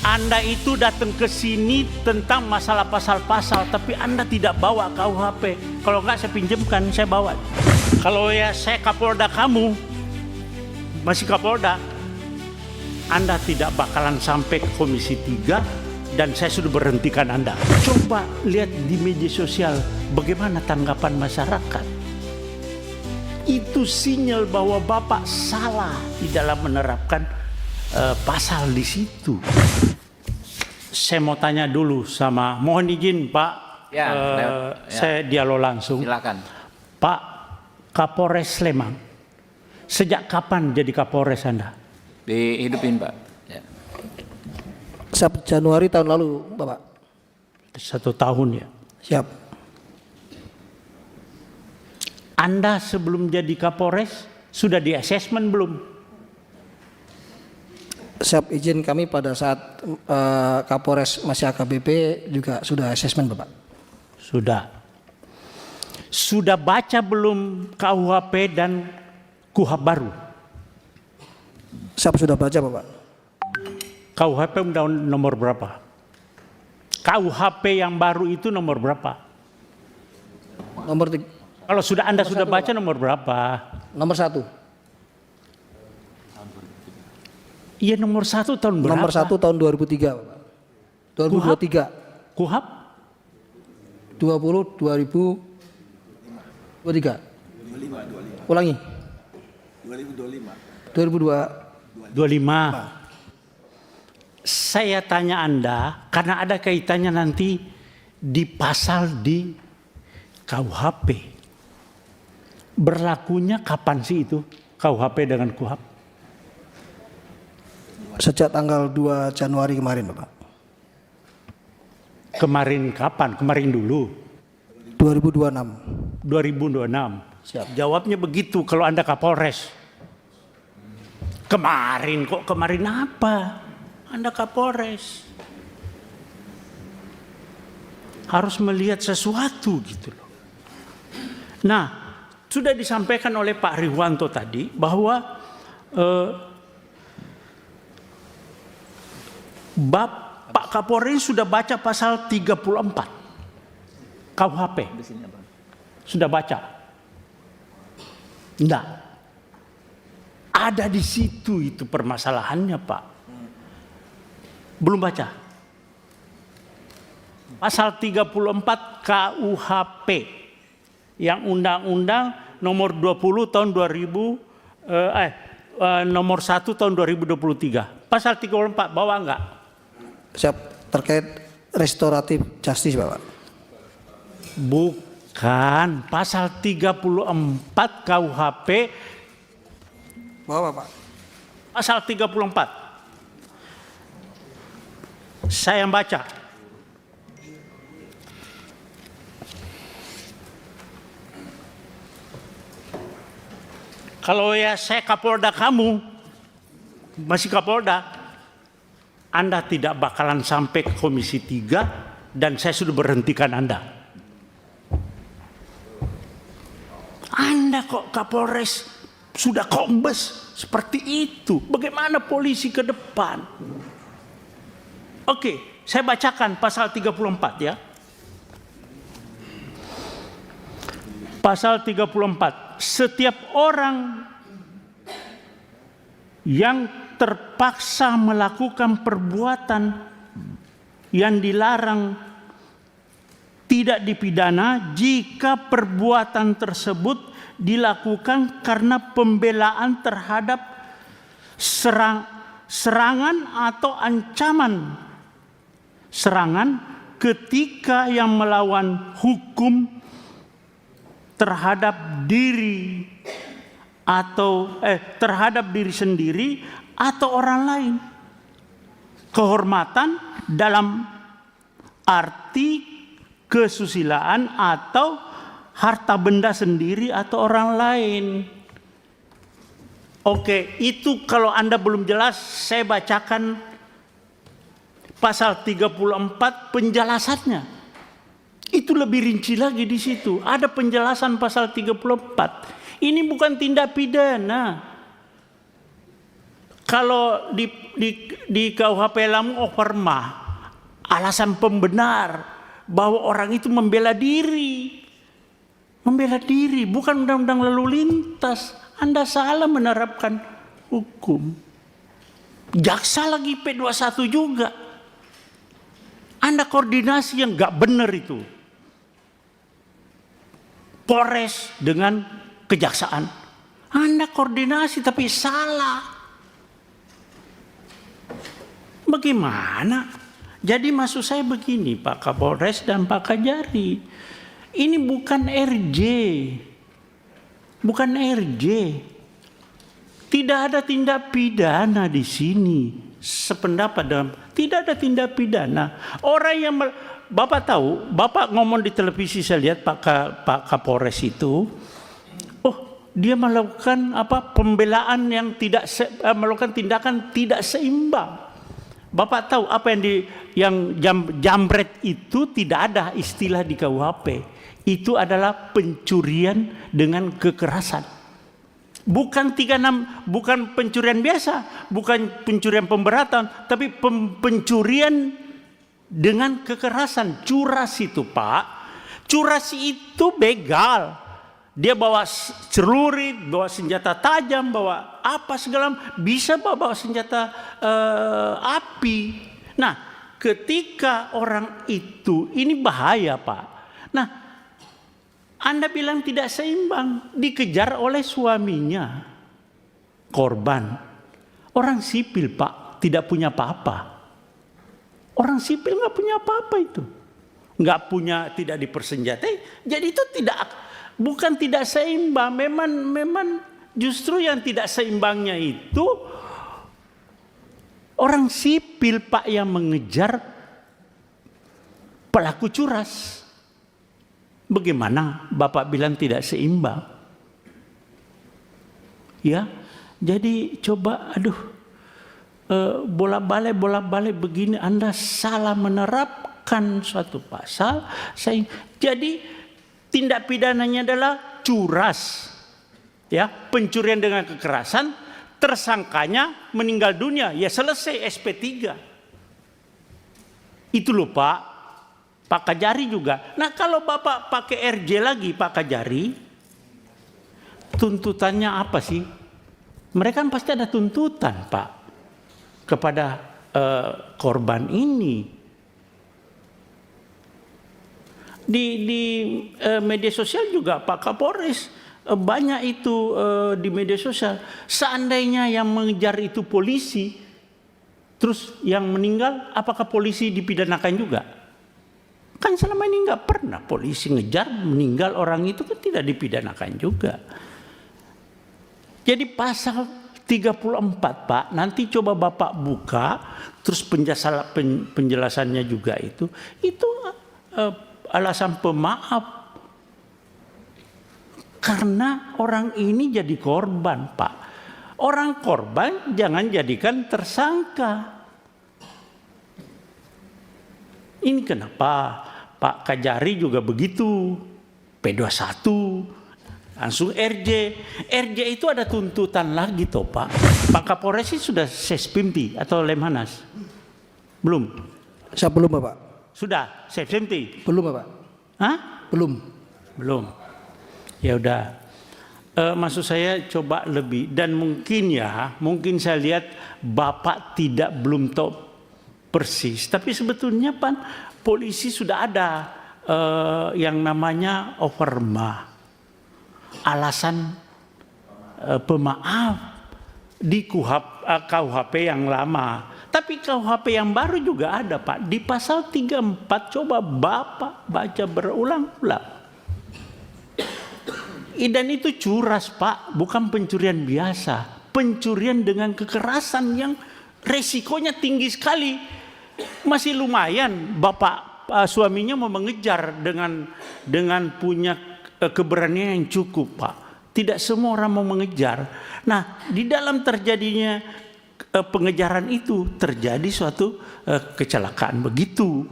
Anda itu datang ke sini tentang masalah pasal-pasal, tapi Anda tidak bawa KUHP. Kalau enggak saya pinjamkan, saya bawa. Kalau ya saya Kapolda kamu, masih Kapolda, Anda tidak bakalan sampai ke Komisi 3 dan saya sudah berhentikan Anda. Coba lihat di media sosial bagaimana tanggapan masyarakat. Itu sinyal bahwa Bapak salah di dalam menerapkan pasal di situ. Saya mau tanya dulu sama, mohon izin Pak, saya dialog langsung. Silakan. Pak Kapolres Sleman, sejak kapan jadi Kapolres Anda? Dihidupin Pak. Ya. Januari tahun lalu Bapak. 1 tahun ya. Siap. Anda sebelum jadi Kapolres sudah di asesmen belum? Siap, izin kami pada saat Kapolres masih AKBP juga sudah asesmen Bapak. Sudah. Sudah baca belum KUHP dan KUHP baru? Siap, sudah baca Bapak. KUHP nomor berapa? KUHP yang baru itu nomor berapa? Nomor Kalau sudah Anda sudah satu, baca Pak. nomor berapa? Nomor 1. Iya nomor 1 tahun berapa? Nomor 1 tahun 2003 Bapak. 2023. KUHP? 2023. Ulangi. 2025. 25. Saya tanya Anda karena ada kaitannya nanti di pasal di KUHP. Berlakunya kapan sih itu KUHP dengan KUHP? Sejak tanggal 2 Januari kemarin Bapak. Kemarin kapan? Kemarin dulu. 2026. 2026. Siap. Jawabnya begitu kalau Anda Kapolres. Kemarin kok, kemarin apa? Anda Kapolres. Harus melihat sesuatu gitu loh. Nah, sudah disampaikan oleh Pak Riwanto tadi bahwa Pak Kapolri sudah baca pasal 34 KUHP. Sudah baca? Enggak. Ada di situ itu permasalahannya Pak. Belum baca. Pasal 34 KUHP yang Undang-Undang nomor 20 tahun 2000 nomor 1 tahun 2023. Pasal 34 bawa enggak? Siap, terkait restoratif justice Bapak. Bukan, pasal 34 KUHP. Bawa Bapak. Pasal 34. Saya yang baca. Kalau ya saya Kapolda kamu, masih Kapolda, Anda tidak bakalan sampai ke Komisi 3 dan saya sudah berhentikan Anda. Anda kok Kapolres sudah kombes seperti itu. Bagaimana polisi ke depan? Oke, saya bacakan pasal 34 ya. Pasal 34. Setiap orang yang terpaksa melakukan perbuatan yang dilarang tidak dipidana jika perbuatan tersebut dilakukan karena pembelaan terhadap serangan atau ancaman serangan ketika yang melawan hukum terhadap diri atau terhadap diri sendiri atau orang lain. Kehormatan dalam arti kesusilaan atau harta benda sendiri atau orang lain. Oke, itu kalau Anda belum jelas, saya bacakan pasal 34 penjelasannya. Itu lebih rinci lagi di situ. Ada penjelasan pasal 34. Ini bukan tindak pidana. Kalau di KUHP Lampung Operma, alasan pembenar bahwa orang itu membela diri. Membela diri, bukan undang-undang lalu lintas. Anda salah menerapkan hukum. Jaksa lagi P21 juga. Anda koordinasi yang gak benar itu. Polres dengan kejaksaan. Anda koordinasi tapi salah. Bagaimana? Jadi maksud saya begini Pak Kapolres dan Pak Kajari. Ini bukan RJ. Bukan RJ. Tidak ada tindak pidana di sini. Sependapat dalam tidak ada tindak pidana. Orang yang Bapak tahu, Bapak ngomong di televisi saya lihat Pak Kapolres itu, oh dia melakukan pembelaan yang melakukan tindakan tidak seimbang. Bapak tahu apa yang jambret itu tidak ada istilah di KUHP. Itu adalah pencurian dengan kekerasan. Bukan 36, bukan pencurian biasa, bukan pencurian pemberatan, tapi pencurian dengan kekerasan. Curas itu Pak, curas itu begal. Dia bawa celurit, bawa senjata tajam, bawa apa segala, bisa bawa senjata api. Nah, ketika orang itu, ini bahaya Pak. Nah, Anda bilang tidak seimbang, dikejar oleh suaminya, korban. Orang sipil Pak, tidak punya apa-apa. Orang sipil nggak punya apa-apa itu. Nggak punya, tidak dipersenjatai. Jadi itu bukan tidak seimbang. Memang justru yang tidak seimbangnya itu orang sipil Pak yang mengejar pelaku curas. Bagaimana Bapak bilang tidak seimbang? Ya, jadi coba bolak-balik begini, Anda salah menerapkan suatu pasal. Jadi tindak pidananya adalah curas. Ya, pencurian dengan kekerasan, tersangkanya meninggal dunia, ya selesai SP3. Itu loh Pak Kajari juga. Nah kalau Bapak pakai RJ lagi Pak Kajari, tuntutannya apa sih? Mereka kan pasti ada tuntutan Pak kepada korban ini. Di media sosial juga Pak Kapolres banyak itu di media sosial. Seandainya yang mengejar itu polisi, terus yang meninggal, apakah polisi dipidanakan juga? Kan selama ini nggak pernah polisi ngejar meninggal orang itu kan tidak dipidanakan juga. Jadi pasal 34 Pak, nanti coba Bapak buka, terus penjelasannya juga itu alasan pemaaf. Karena orang ini jadi korban Pak. Orang korban jangan jadikan tersangka. Ini kenapa Pak Kajari juga begitu, P21, langsung RJ. RJ itu ada tuntutan lagi toh Pak. Pak Kapolres sudah Sespimti atau Lemhanas? Belum? Saya belum Bapak. Sudah Sespimti? Belum Bapak. Hah? Belum. Ya udah. Maksud saya coba lebih, dan mungkin saya lihat Bapak belum tahu persis, tapi sebetulnya polisi sudah ada yang namanya Operma, alasan pemaaf di KUHP yang lama. Tapi KUHP yang baru juga ada Pak, di pasal 34, coba Bapak baca berulang-ulang. Dan itu curas Pak, bukan pencurian biasa, pencurian dengan kekerasan yang resikonya tinggi sekali. Masih lumayan Bapak suaminya mau mengejar dengan punya keberanian yang cukup Pak. Tidak semua orang mau mengejar. Nah, di dalam terjadinya pengejaran itu terjadi suatu kecelakaan begitu.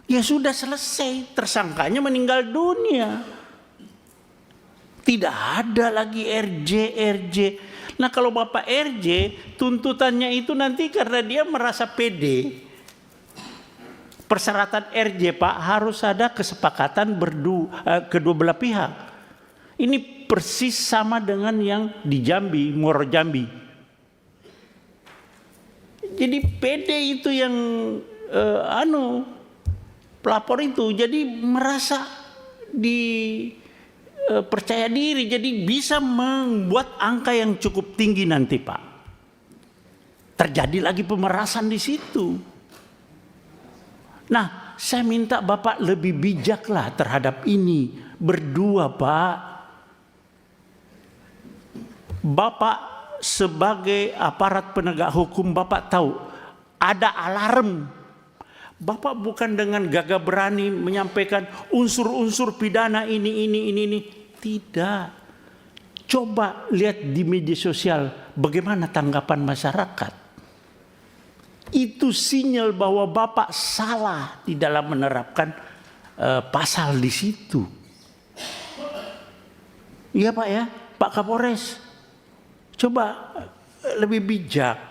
Ya sudah selesai, tersangkanya meninggal dunia. Tidak ada lagi RJ. Nah kalau Bapak RJ, tuntutannya itu nanti karena dia merasa pede. Persyaratan RJ Pak harus ada kesepakatan kedua belah pihak. Ini persis sama dengan yang di Jambi, Muaro Jambi. Jadi pede itu yang pelapor itu jadi merasa percaya diri, jadi bisa membuat angka yang cukup tinggi nanti Pak. Terjadi lagi pemerasan di situ. Nah, saya minta Bapak lebih bijaklah terhadap ini. Berdua Pak. Bapak sebagai aparat penegak hukum, Bapak tahu ada alarm. Bapak bukan dengan gagah berani menyampaikan unsur-unsur pidana ini. Tidak. Coba lihat di media sosial bagaimana tanggapan masyarakat. Itu sinyal bahwa Bapak salah di dalam menerapkan pasal di situ. Iya Pak ya, Pak Kapolres. Coba lebih bijak.